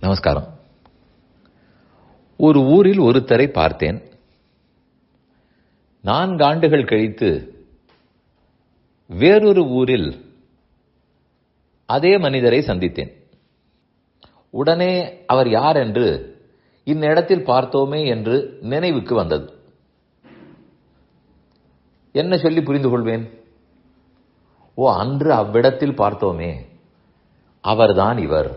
நமஸ்காரம். ஒரு ஊரில் ஒருத்தரை பார்த்தேன். 4 ஆண்டுகள் கழித்து வேறொரு ஊரில் அதே மனிதரை சந்தித்தேன். உடனே அவர் யார் என்று இந்நிடத்தில் பார்த்தோமே என்று நினைவுக்கு வந்தது. என்ன சொல்லி புரிந்து கொள்வேன்? அன்று அவ்விடத்தில் பார்த்தோமே, அவர்தான் இவர்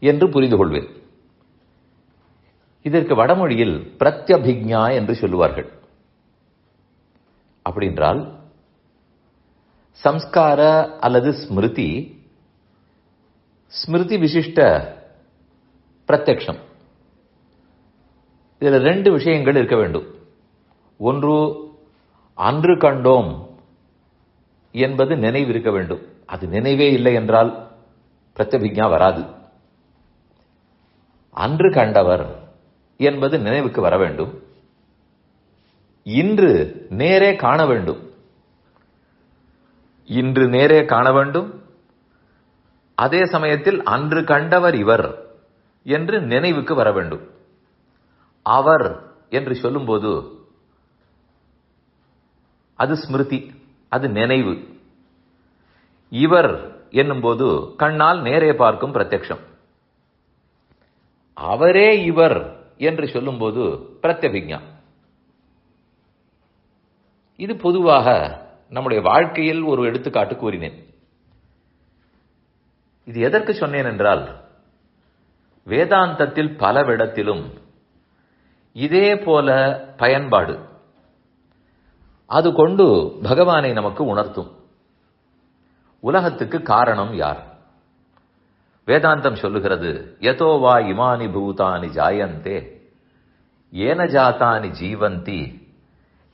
என்று புரிந்து கொள்வேன். இதற்கு வடமொழியில் பிரத்யபிக்ஞா என்று சொல்லுவார்கள். அப்படின்றால் சம்ஸ்கார அல்லது ஸ்மிருதி, ஸ்மிருதி விசிஷ்ட பிரத்யக்ஷம். இதில் 2 விஷயங்கள் இருக்க வேண்டும். ஒன்று, அன்று கண்டோம் என்பது நினைவு இருக்க வேண்டும். அது நினைவே இல்லை என்றால் பிரத்யபிக்ஞா வராது. அன்று கண்டவர் என்பது நினைவுக்கு வர வேண்டும். இன்று நேரே காண வேண்டும். இன்று நேரே காண வேண்டும். அதே சமயத்தில் அன்று கண்டவர் இவர் என்று நினைவுக்கு வர வேண்டும். அவர் என்று சொல்லும்போது அது ஸ்மிருதி, அது நினைவு. இவர் என்னும்போது கண்ணால் நேரே பார்க்கும் பிரத்யக்ஷம். அவரே இவர் என்று சொல்லும்போது பிரத்யபிக்ஞா. இது பொதுவாக நம்முடைய வாழ்க்கையில் ஒரு எடுத்துக்காட்டு கூறினேன். இது எதற்கு சொன்னேன் என்றால், வேதாந்தத்தில் பலவிடத்திலும் இதே போல பயன்பாடு அது கொண்டு பகவானை நமக்கு உணர்த்தும். உலகத்துக்கு காரணம் யார்? வேதாந்தம் சொல்லுகிறது, யதோ வா இமானி பூதானி ஜாயந்தே ஏன ஜாதானி ஜீவந்தி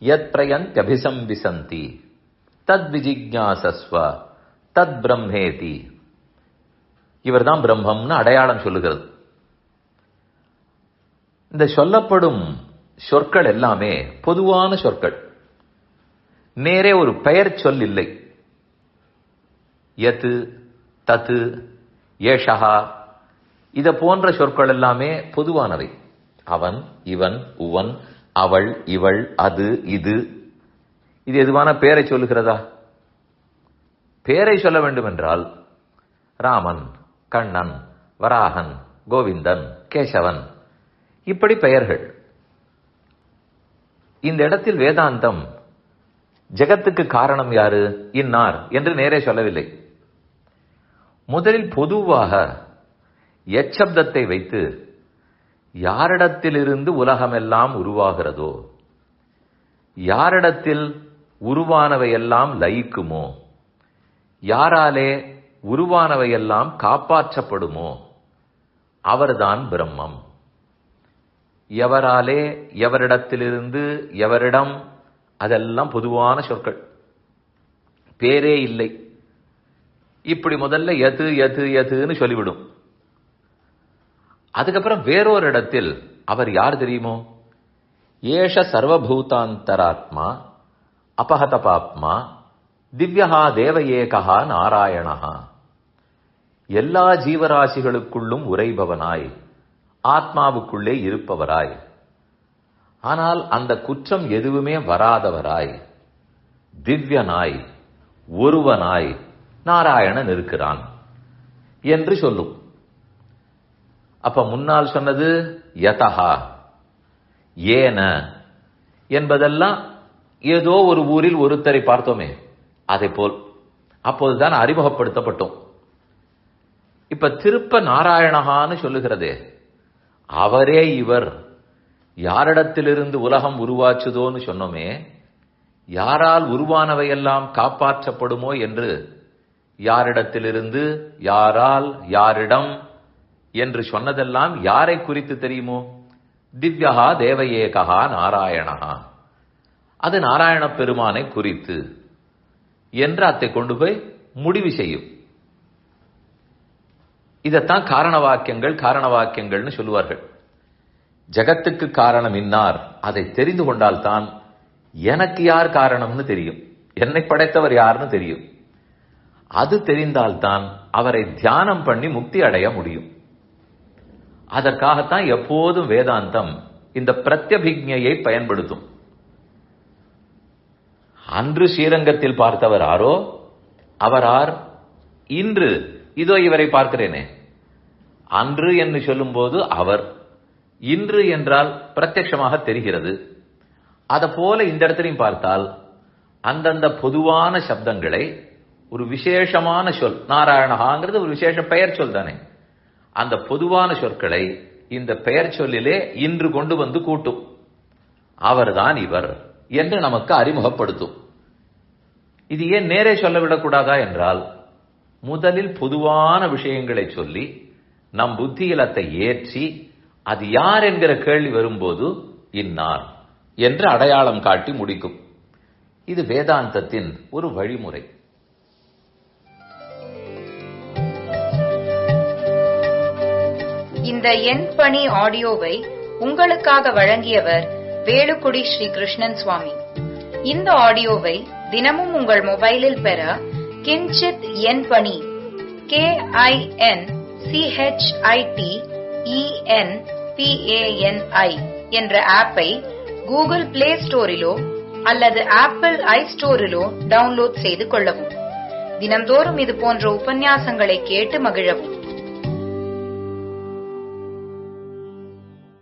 யத் பிரயந்த்யபிசம்பிசந்தி தத் விஜிக்ஞாசஸ்வ தத் பிரம்மேதி. இவர்தான் பிரம்மம்னு அடையாளம் சொல்லுகிறது. இந்த சொல்லப்படும் சொற்கள் எல்லாமே பொதுவான சொற்கள். நேரே ஒரு பெயர் சொல் இல்லை. யத்து, தத்து, ஏஷஹா, இத போன்ற சொற்கள் எல்லாமே பொதுவானவை. அவன், இவன், உவன், அவள், இவள், அது, இது. இது எதுவான பெயரை சொல்லுகிறதா? பெயரை சொல்ல வேண்டும் என்றால் ராமன், கண்ணன், வராகன், கோவிந்தன், கேசவன், இப்படி பெயர்கள். இந்த இடத்தில் வேதாந்தம் ஜெகத்துக்கு காரணம் யாரு, இன்னார் என்று நேரே சொல்லவில்லை. முதலில் பொதுவாக எச்சப்தத்தை வைத்து யாரிடத்திலிருந்து உலகமெல்லாம் உருவாகிறதோ, யாரிடத்தில் உருவானவையெல்லாம் லயிக்குமோ, யாராலே உருவானவையெல்லாம் காப்பாற்றப்படுமோ அவர்தான் பிரம்மம். எவராலே, எவரிடத்திலிருந்து, எவரிடம், அதெல்லாம் பொதுவான சொற்கள். பேரே இல்லை. இப்படி முதல்ல எது எது எதுன்னு சொல்லிவிடும். அதுக்கப்புறம் வேறொரு இடத்தில் அவர் யார் தெரியுமோ? ஏஷ சர்வபூதாந்தராத்மா அபஹத பாப்மா திவ்யஹா தேவ ஏகஹா நாராயணஹா. எல்லா ஜீவராசிகளுக்குள்ளும் உறைபவனாய், ஆத்மாவுக்குள்ளே இருப்பவராய், ஆனால் அந்த குற்றம் எதுவுமே வராதவராய், திவ்யனாய், ஒருவனாய் நாராயணன் இருக்கிறான் என்று சொல்லும். அப்ப முன்னால் சொன்னது யதஹா, ஏன என்பதெல்லாம் ஏதோ ஒரு ஊரில் ஒருத்தரை பார்த்தோமே, அதை போல் அப்போதுதான் அறிமுகப்படுத்தப்பட்டோம். இப்ப திருப்ப நாராயணஹான்னு சொல்லுகிறதே, அவரே இவர். யாரிடத்திலிருந்து உலகம் உருவாச்சுதோன்னு சொன்னோமே, யாரால் உருவானவையெல்லாம் காப்பாற்றப்படுமோ என்று, யாரிடத்திலிருந்து, யாரால், யாரிடம் என்று சொன்னதெல்லாம் யாரை குறித்து தெரியுமோ? திவ்யஹா தேவ ஏகஹா நாராயணஹா. அது நாராயண பெருமானை குறித்து என்று அத்தை கொண்டு போய் முடிவு செய்யும். இதைத்தான் காரண வாக்கியங்கள்னு சொல்லுவார்கள். ஜகத்துக்கு காரணம் இன்னார், அதை தெரிந்து கொண்டால்தான் எனக்கு யார் காரணம்னு தெரியும், என்னை படைத்தவர் யாருன்னு தெரியும். அது தெரிந்தால்தான் அவரை தியானம் பண்ணி முக்தி அடைய முடியும். அதற்காகத்தான் எப்போதும் வேதாந்தம் இந்த பிரத்யபிக்ஞையை பயன்படுத்தும். அன்று ஸ்ரீரங்கத்தில் பார்த்தவர் ஆரோ, அவரார் இன்று இதோ இவரை பார்க்கிறேனே. அன்று என்று சொல்லும் போது அவர், இன்று என்றால் பிரத்யட்சமாக தெரிகிறது. அத போல இந்த இடத்திலையும் பார்த்தால் அந்தந்த பொதுவான சப்தங்களை ஒரு விசேஷமான சொல், நாராயணகாங்கிறது ஒரு விசேஷ பெயர் சொல் தானே, அந்த பொதுவான சொற்களை இந்த பெயர் சொல்லிலே இன்று கொண்டு வந்து கூட்டும். அவர்தான் இவர் என்று நமக்கு அறிமுகப்படுத்தும். இது ஏன் நேரே சொல்லவிடக்கூடாதா என்றால், முதலில் பொதுவான விஷயங்களை சொல்லி நம் புத்தியிலத்தை ஏற்றி அது யார் என்கிற கேள்வி வரும்போது இன்னார் என்று அடையாளம் காட்டி முடிக்கும். இது வேதாந்தத்தின் ஒரு வழிமுறை. இந்த என் பணி ஆடியோவை உங்களுக்காக வழங்கியவர் வேலுக்குடி ஸ்ரீ கிருஷ்ணன் சுவாமி. இந்த ஆடியோவை தினமும் உங்கள் மொபைலில் பெற கிஞ்சித் என் பணி KINCHITENPANI என்ற ஆப்பை கூகுள் பிளே ஸ்டோரிலோ அல்லது ஆப்பிள் ஐஸ்டோரிலோ டவுன்லோட் செய்து கொள்ளவும். தினம்தோறும் இது போன்ற உபன்யாசங்களை கேட்டு மகிழவும்.